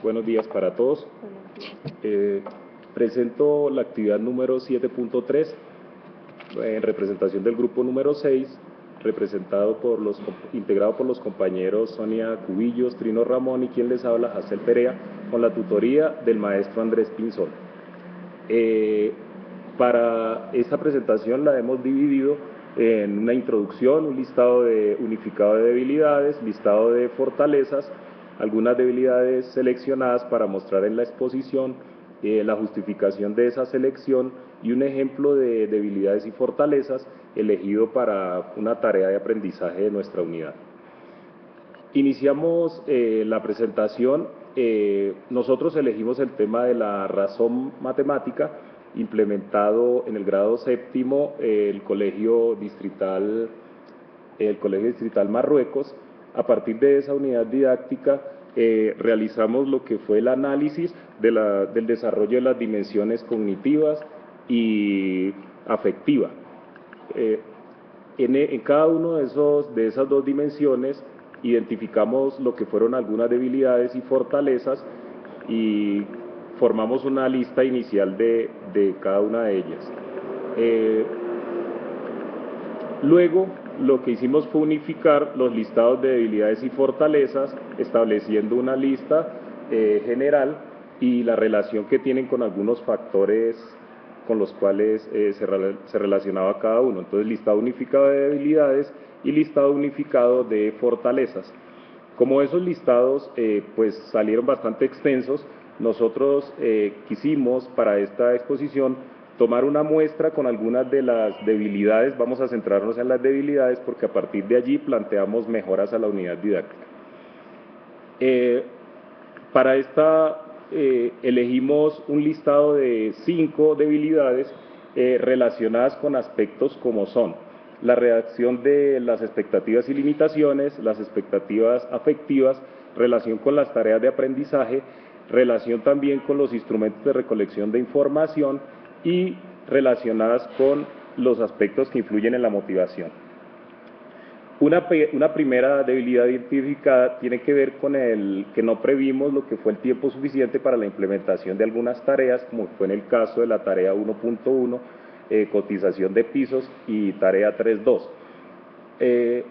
Buenos días para todos. Presento la actividad número 7.3 en representación del grupo número 6, integrado por los compañeros Sonia Cubillos, Trino Ramón y quien les habla, Jacel Perea, con la tutoría del maestro Andrés Pinzón. Para esta presentación la hemos dividido en una introducción, un listado unificado de debilidades, listado de fortalezas, algunas debilidades seleccionadas para mostrar en la exposición, la justificación de esa selección y un ejemplo de debilidades y fortalezas elegido para una tarea de aprendizaje de nuestra unidad. Iniciamos la presentación. Nosotros elegimos el tema de la razón matemática implementado en el grado séptimo el Colegio Distrital Marruecos. A partir de esa unidad didáctica realizamos lo que fue el análisis del desarrollo de las dimensiones cognitivas y afectiva. En cada uno de esas dos dimensiones identificamos lo que fueron algunas debilidades y fortalezas y formamos una lista inicial de cada una de ellas. Luego, lo que hicimos fue unificar los listados de debilidades y fortalezas, estableciendo una lista general y la relación que tienen con algunos factores con los cuales se relacionaba cada uno. Entonces, listado unificado de debilidades y listado unificado de fortalezas. Como esos listados pues salieron bastante extensos, nosotros quisimos para esta exposición tomar una muestra con algunas de las debilidades. Vamos a centrarnos en las debilidades porque a partir de allí planteamos mejoras a la unidad didáctica. Para esta elegimos un listado de 5 debilidades relacionadas con aspectos como son la redacción de las expectativas y limitaciones, las expectativas afectivas, relación con las tareas de aprendizaje, relación también con los instrumentos de recolección de información y relacionadas con los aspectos que influyen en la motivación. Una primera debilidad identificada tiene que ver con el que no previmos lo que fue el tiempo suficiente para la implementación de algunas tareas, como fue en el caso de la tarea 1.1, cotización de pisos, y tarea 3.2.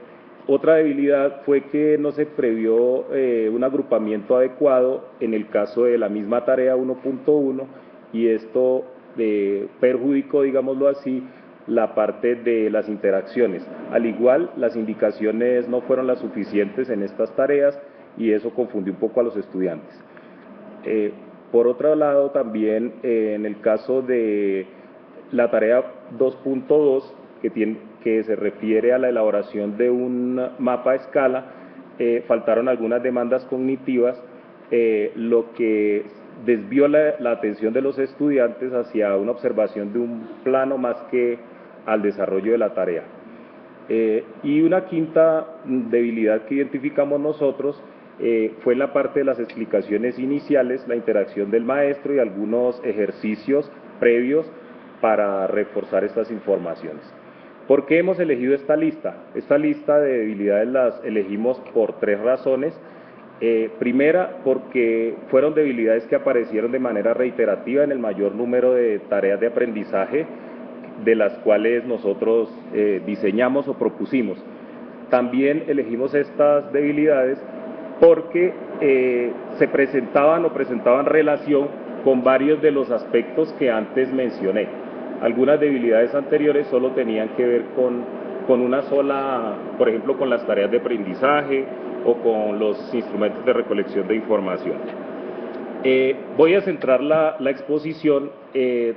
Otra debilidad fue que no se previó un agrupamiento adecuado en el caso de la misma tarea 1.1 y esto perjudicó, digámoslo así, la parte de las interacciones. Al igual, las indicaciones no fueron las suficientes en estas tareas y eso confundió un poco a los estudiantes. Por otro lado, también en el caso de la tarea 2.2, que se refiere a la elaboración de un mapa a escala, faltaron algunas demandas cognitivas, lo que desvió la atención de los estudiantes hacia una observación de un plano más que al desarrollo de la tarea. Y una quinta debilidad que identificamos nosotros fue en la parte de las explicaciones iniciales, la interacción del maestro y algunos ejercicios previos para reforzar estas informaciones. ¿Por qué hemos elegido esta lista? Esta lista de debilidades las elegimos por 3 razones. Primera, porque fueron debilidades que aparecieron de manera reiterativa en el mayor número de tareas de aprendizaje de las cuales nosotros diseñamos o propusimos. También elegimos estas debilidades porque se presentaban relación con varios de los aspectos que antes mencioné. Algunas debilidades anteriores solo tenían que ver con una sola, por ejemplo, con las tareas de aprendizaje o con los instrumentos de recolección de información. Voy a centrar la exposición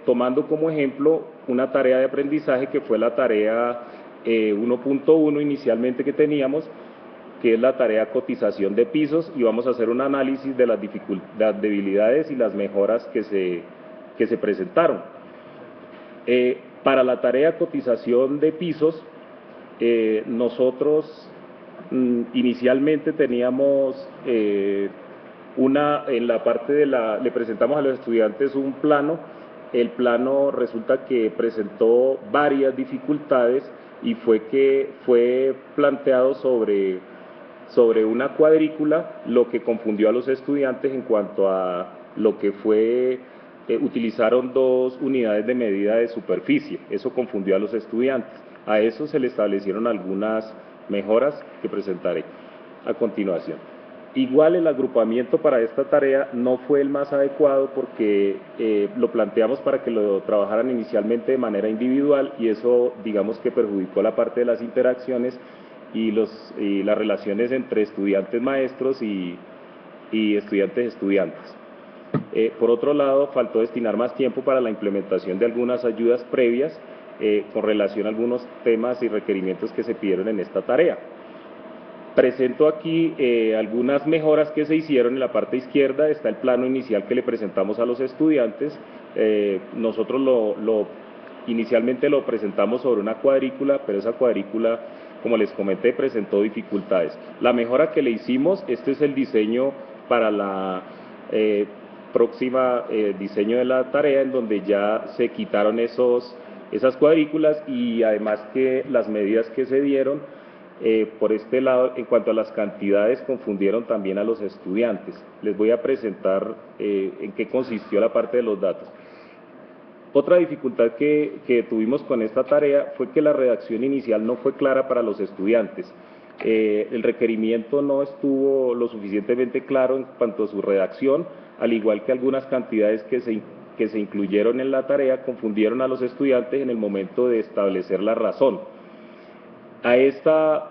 tomando como ejemplo una tarea de aprendizaje que fue la tarea 1.1 inicialmente que teníamos, que es la tarea cotización de pisos, y vamos a hacer un análisis de las debilidades y las mejoras que se presentaron. Para la tarea cotización de pisos, nosotros inicialmente teníamos en la parte le presentamos a los estudiantes un plano. El plano resulta que presentó varias dificultades y fue planteado sobre sobre una cuadrícula, lo que confundió a los estudiantes en cuanto a lo que fue, utilizaron 2 unidades de medida de superficie, eso confundió a los estudiantes. A eso se le establecieron algunas mejoras que presentaré a continuación. Igual el agrupamiento para esta tarea no fue el más adecuado porque lo planteamos para que lo trabajaran inicialmente de manera individual y eso digamos que perjudicó la parte de las interacciones y las relaciones entre estudiantes-maestros y estudiantes-estudiantes. Por otro lado, faltó destinar más tiempo para la implementación de algunas ayudas previas con relación a algunos temas y requerimientos que se pidieron en esta tarea. Presento aquí algunas mejoras que se hicieron. En la parte izquierda está el plano inicial que le presentamos a los estudiantes. Nosotros inicialmente lo presentamos sobre una cuadrícula, pero esa cuadrícula, como les comenté, presentó dificultades. La mejora que le hicimos, este es el diseño para la próxima diseño de la tarea, en donde ya se quitaron esas cuadrículas y además que las medidas que se dieron por este lado, en cuanto a las cantidades, confundieron también a los estudiantes. Les voy a presentar en qué consistió la parte de los datos. Otra dificultad que tuvimos con esta tarea fue que la redacción inicial no fue clara para los estudiantes. El requerimiento no estuvo lo suficientemente claro en cuanto a su redacción, al igual que algunas cantidades que se incluyeron en la tarea confundieron a los estudiantes en el momento de establecer la razón.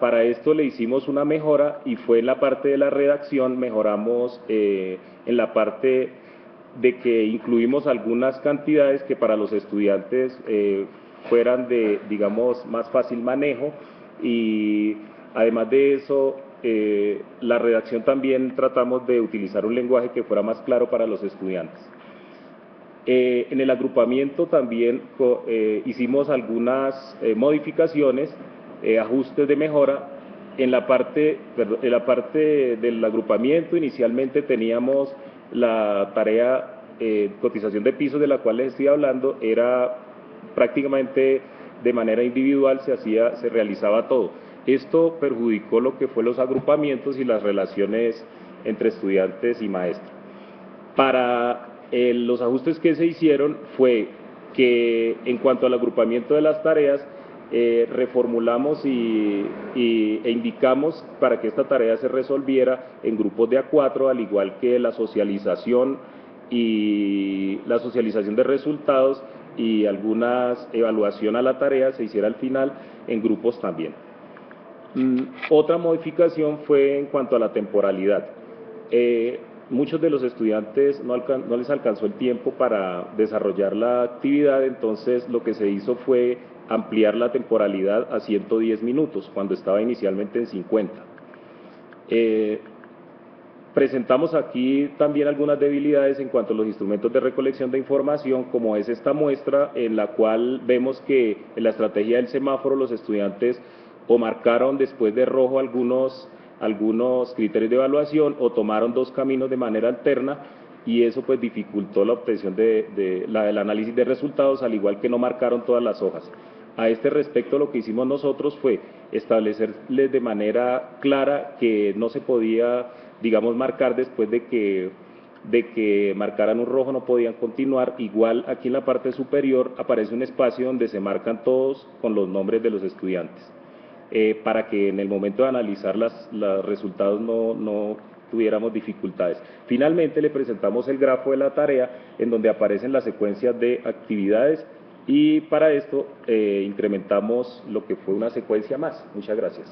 Para esto le hicimos una mejora y fue en la parte de la redacción, mejoramos en la parte de que incluimos algunas cantidades que para los estudiantes fueran de, digamos, más fácil manejo y además de eso, la redacción también tratamos de utilizar un lenguaje que fuera más claro para los estudiantes. En el agrupamiento también hicimos algunas modificaciones, ajustes de mejora. En la parte del agrupamiento inicialmente teníamos la tarea cotización de pisos de la cual les estoy hablando, era prácticamente de manera individual, se realizaba todo. Esto perjudicó lo que fue los agrupamientos y las relaciones entre estudiantes y maestros. Para los ajustes que se hicieron fue que en cuanto al agrupamiento de las tareas, reformulamos e indicamos para que esta tarea se resolviera en grupos de A4, al igual que la socialización de resultados y algunas evaluación a la tarea se hiciera al final en grupos también. Otra modificación fue en cuanto a la temporalidad. Muchos de los estudiantes no les alcanzó el tiempo para desarrollar la actividad, entonces lo que se hizo fue ampliar la temporalidad a 110 minutos, cuando estaba inicialmente en 50. Presentamos aquí también algunas debilidades en cuanto a los instrumentos de recolección de información, como es esta muestra en la cual vemos que en la estrategia del semáforo los estudiantes o marcaron después de rojo algunos criterios de evaluación o tomaron 2 caminos de manera alterna y eso pues dificultó la obtención del análisis de resultados, al igual que no marcaron todas las hojas. A este respecto lo que hicimos nosotros fue establecerles de manera clara que no se podía, digamos, marcar después de que marcaran un rojo, no podían continuar. Igual aquí en la parte superior aparece un espacio donde se marcan todos con los nombres de los estudiantes, para que en el momento de analizar los resultados no tuviéramos dificultades. Finalmente le presentamos el grafo de la tarea en donde aparecen las secuencias de actividades y para esto incrementamos lo que fue una secuencia más. Muchas gracias.